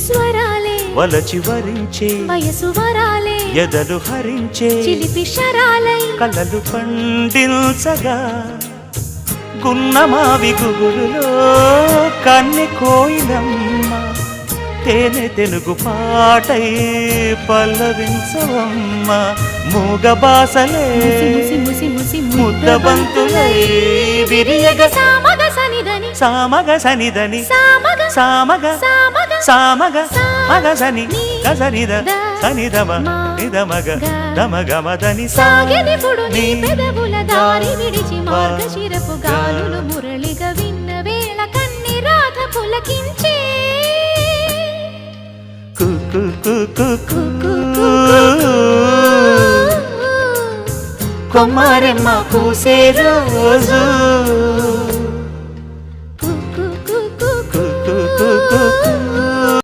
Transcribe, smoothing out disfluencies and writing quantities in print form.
స్వరాలే వలచి వరించే వయసు వరాలే ఎదలు హరించే చిలిపి శరాలై కలలు పండించగా గున్నమావి గుగులులో కన్నె కోయిలమ్మ తేనె తెనుగు పాటై పల్లవించవమ్మ మూగ బాసలే ముద్ద బంతులై విరియగ సామగ సనిదని సామగ సనిదని సామగ సామగ సామగ సామగ మగసని గసనిద సనిదమ నిదమగ దమగమదని సాగినిపుడు నీ పెదవుల దారి విడిచి మార్గశిరపు గాలులు మురళిగా విన్న వేళ కన్ని రాధ పులకించే కొమ్మరెమ్మ పూసే రోజు